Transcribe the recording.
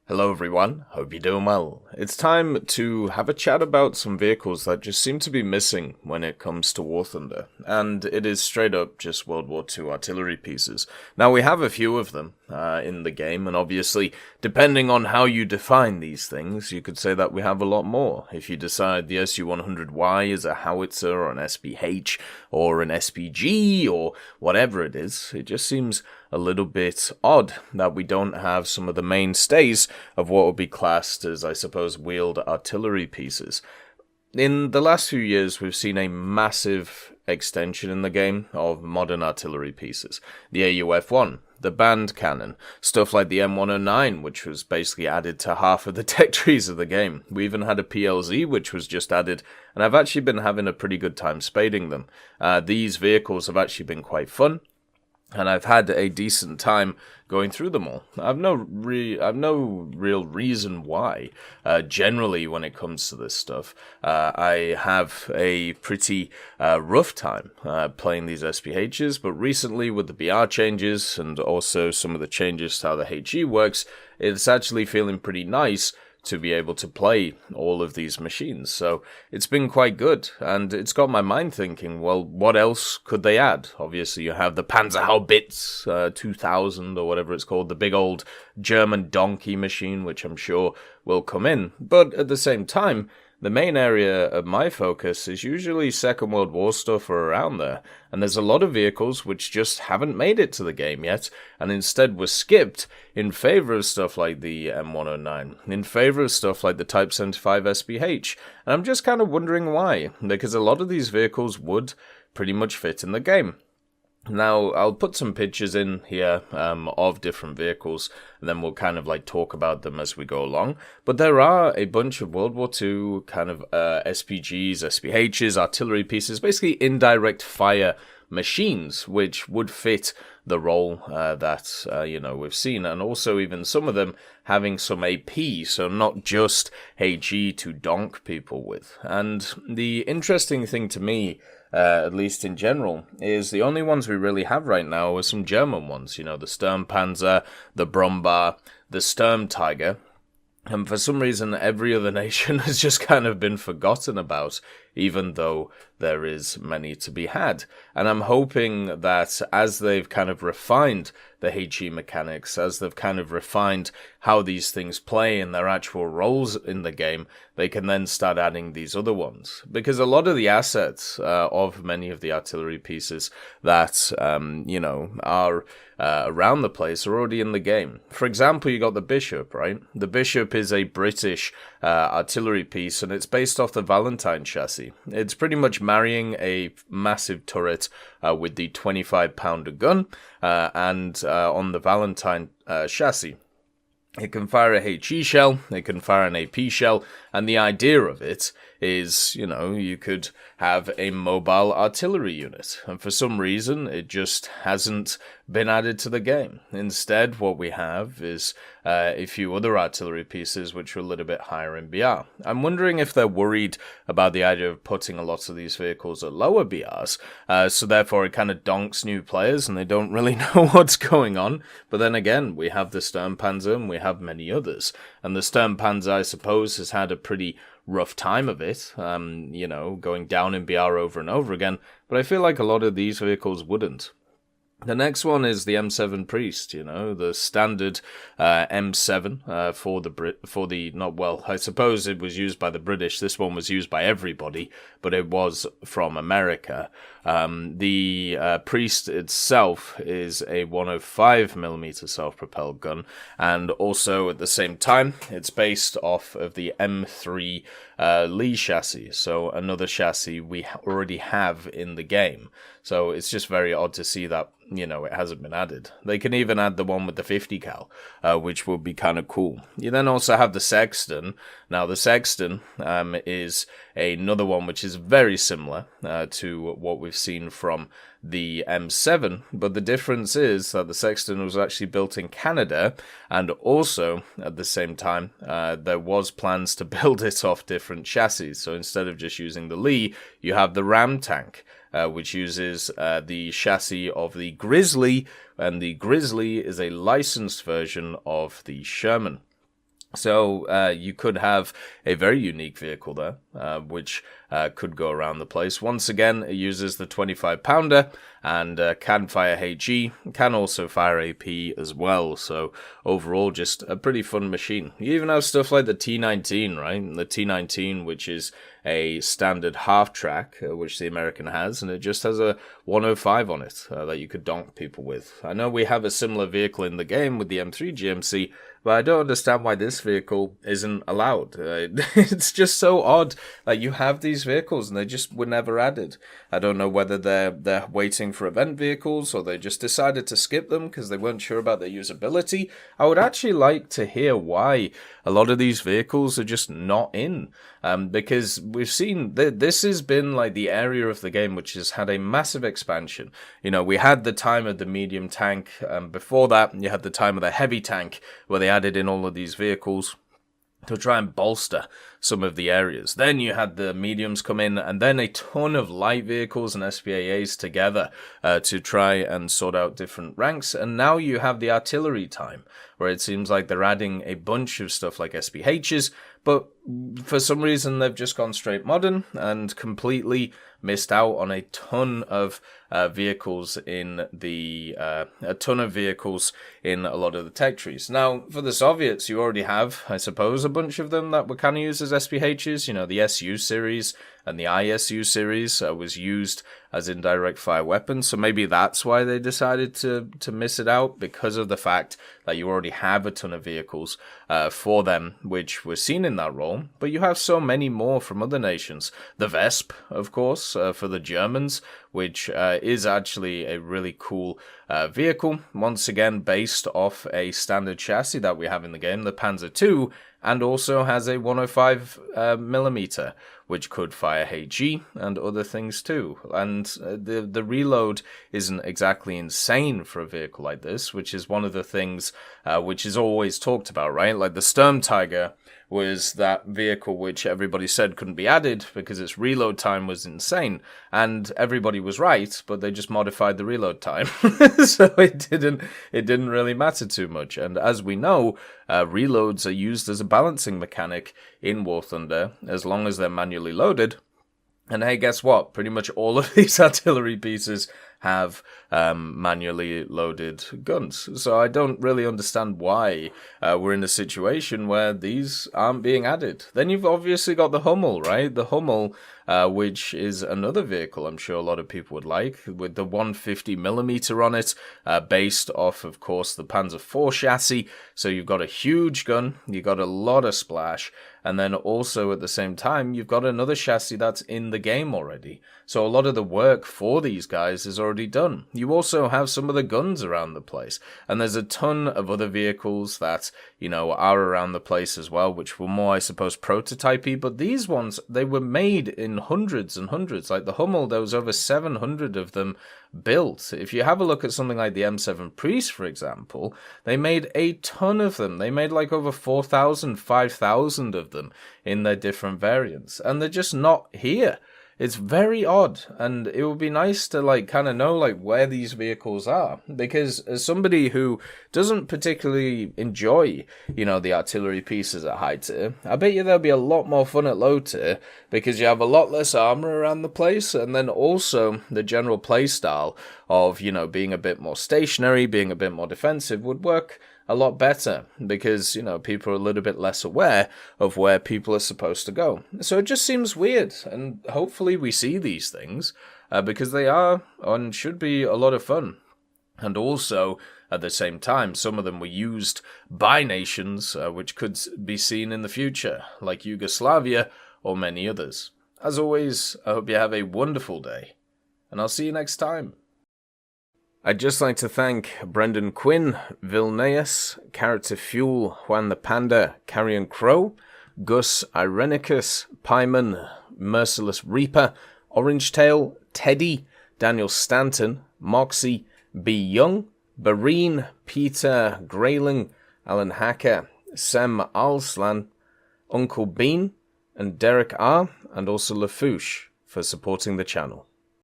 Hello everyone, hope you're doing well. It's time to have a chat about some vehicles that just seem to be missing when it comes to War Thunder, and it is straight up just World War II artillery pieces. Now we have a few of them in the game, and obviously, depending on how you define these things, you could say that we have a lot more. If you decide the SU-100Y is a howitzer or an SPH or an SPG or whatever it is, it just seems a little bit odd that we don't have some of the mainstays of what would be classed as, I suppose, wheeled artillery pieces. In the last few years, we've seen a massive extension in the game of modern artillery pieces. The AUF-1, the band cannon, stuff like the M109, which was basically added to half of the tech trees of the game. We even had a PLZ, which was just added, and I've actually been having a pretty good time spading them. These vehicles have actually been quite fun, and I've had a decent time going through them all. I've no real reason why. Generally, when it comes to this stuff, I have a pretty rough time playing these SPHs, but recently with the BR changes and also some of the changes to how the HE works, it's actually feeling pretty nice to be able to play all of these machines. So it's been quite good, and it's got my mind thinking, well, what else could they add? Obviously, you have the Panzerhaubitze 2000 or whatever it's called, the big old German donkey machine, which I'm sure will come in. But at the same time, the main area of my focus is usually Second World War stuff or around there, and there's a lot of vehicles which just haven't made it to the game yet, and instead were skipped in favor of stuff like the M109, in favor of stuff like the Type 75 SPH, and I'm just kind of wondering why, because a lot of these vehicles would pretty much fit in the game. Now, I'll put some pictures in here of different vehicles, and then we'll kind of like talk about them as we go along. But there are a bunch of World War II kind of SPGs, SPHs, artillery pieces, basically indirect fire machines, which would fit the role that we've seen, and also even some of them having some AP, so not just HE to donk people with. And the interesting thing to me, at least in general, is the only ones we really have right now are some German ones, the Sturmpanzer, the Brombar, the Sturmtiger. And for some reason, every other nation has just kind of been forgotten about, even though there is many to be had. And I'm hoping that as they've kind of refined the HE mechanics, as they've kind of refined how these things play and their actual roles in the game, they can then start adding these other ones. Because a lot of the assets of many of the artillery pieces that, are around the place are already in the game. For example, you got the Bishop, right? The Bishop is a British artillery piece, and it's based off the Valentine chassis. It's pretty much marrying a massive turret with the 25-pounder gun, and on the Valentine chassis. It can fire a HE shell, it can fire an AP shell, and the idea of it is, you could have a mobile artillery unit. And for some reason, it just hasn't been added to the game. Instead, what we have is a few other artillery pieces which are a little bit higher in BR. I'm wondering if they're worried about the idea of putting a lot of these vehicles at lower BRs, so therefore it kind of donks new players and they don't really know what's going on. But then again, we have the Sturmpanzer and we have many others. And the Sturmpanzer, I suppose, has had a pretty rough time of it, going down in BR over and over again, but I feel like a lot of these vehicles wouldn't. The next one is the M7 Priest, the standard M7 I suppose it was used by the British. This one was used by everybody, but it was from America. The Priest itself is a 105mm self-propelled gun, and also at the same time, it's based off of the M3 Lee chassis, so another chassis we already have in the game. So it's just very odd to see that, it hasn't been added. They can even add the one with the 50 cal, which would be kind of cool. You then also have the Sexton. Now, the Sexton is another one which is very similar to what we've seen from the M7, but the difference is that the Sexton was actually built in Canada, and also, at the same time, there was plans to build it off different chassis. So instead of just using the Lee, you have the Ram tank, which uses the chassis of the Grizzly, and the Grizzly is a licensed version of the Sherman. So you could have a very unique vehicle there, which could go around the place. Once again, it uses the 25-pounder and can fire HE, can also fire AP as well. So overall, just a pretty fun machine. You even have stuff like the T19, right? The T19, which is a standard half-track, which the American has, and it just has a 105 on it that you could donk people with. I know we have a similar vehicle in the game with the M3 GMC, but I don't understand why this vehicle isn't allowed. It's just so odd that you have these vehicles and they just were never added. I don't know whether they're waiting for event vehicles or they just decided to skip them because they weren't sure about their usability. I would actually like to hear why a lot of these vehicles are just not in. Because we've seen this has been like the area of the game which has had a massive expansion. You know, we had the time of the medium tank. Before that, you had the time of the heavy tank where they added in all of these vehicles to try and bolster some of the areas. Then you had the mediums come in, and then a ton of light vehicles and SPAAs together to try and sort out different ranks. And now you have the artillery time, where it seems like they're adding a bunch of stuff like SPHs, but for some reason they've just gone straight modern and completely missed out on a ton of vehicles in a lot of the tech trees. Now, for the Soviets, you already have, I suppose, a bunch of them that were kind of used as SPHs. You know, the SU series and the ISU series was used as indirect fire weapons, so maybe that's why they decided to miss it out, because of the fact that you already have a ton of vehicles for them, which were seen in that role. But you have so many more from other nations. The Vesp, of course, for the Germans, which is actually a really cool vehicle, once again based off a standard chassis that we have in the game, the Panzer II, and also has a 105 millimeter, which could fire HE and other things too. And the reload isn't exactly insane for a vehicle like this, which is one of the things which is always talked about, right? Like the Sturmtiger was that vehicle which everybody said couldn't be added because its reload time was insane, and everybody was right, but they just modified the reload time. So it didn't really matter too much. And as we know, reloads are used as a balancing mechanic in War Thunder as long as they're manually loaded. And hey, guess what? Pretty much all of these artillery pieces have manually loaded guns. So I don't really understand why we're in a situation where these aren't being added. Then you've obviously got the Hummel, right? The Hummel, which is another vehicle I'm sure a lot of people would like, with the 150 millimeter on it, based off, of course, the Panzer IV chassis. So you've got a huge gun, you've got a lot of splash, and then also at the same time, you've got another chassis that's in the game already. So a lot of the work for these guys is already done. You also have some of the guns around the place. And there's a ton of other vehicles that, you know, are around the place as well, which were more, I suppose, prototypey. But these ones, they were made in hundreds and hundreds. Like the Hummel, there was over 700 of them built. If you have a look at something like the M7 Priest, for example, they made a ton of them. They made like over 4,000, 5,000 of them in their different variants. And they're just not here. It's very odd, and it would be nice to like kind of know like where these vehicles are, because as somebody who doesn't particularly enjoy, you know, the artillery pieces at high tier, I bet you there'll be a lot more fun at low tier, because you have a lot less armor around the place, and then also the general play style of, you know, being a bit more stationary, being a bit more defensive would work a lot better, because, you know, people are a little bit less aware of where people are supposed to go. So it just seems weird, and hopefully we see these things, because they are and should be a lot of fun. And also, at the same time, some of them were used by nations which could be seen in the future, like Yugoslavia or many others. As always, I hope you have a wonderful day, and I'll see you next time. I'd just like to thank Brendan Quinn, Vilneus, Character Fuel, Juan the Panda, Carrion Crow, Gus Irenicus, Pyman, Merciless Reaper, Orange Tail, Teddy, Daniel Stanton, Moxie, B. Young, Bareen, Peter Grayling, Alan Hacker, Sem Alslan, Uncle Bean, and Derek R., and also Lafouche for supporting the channel.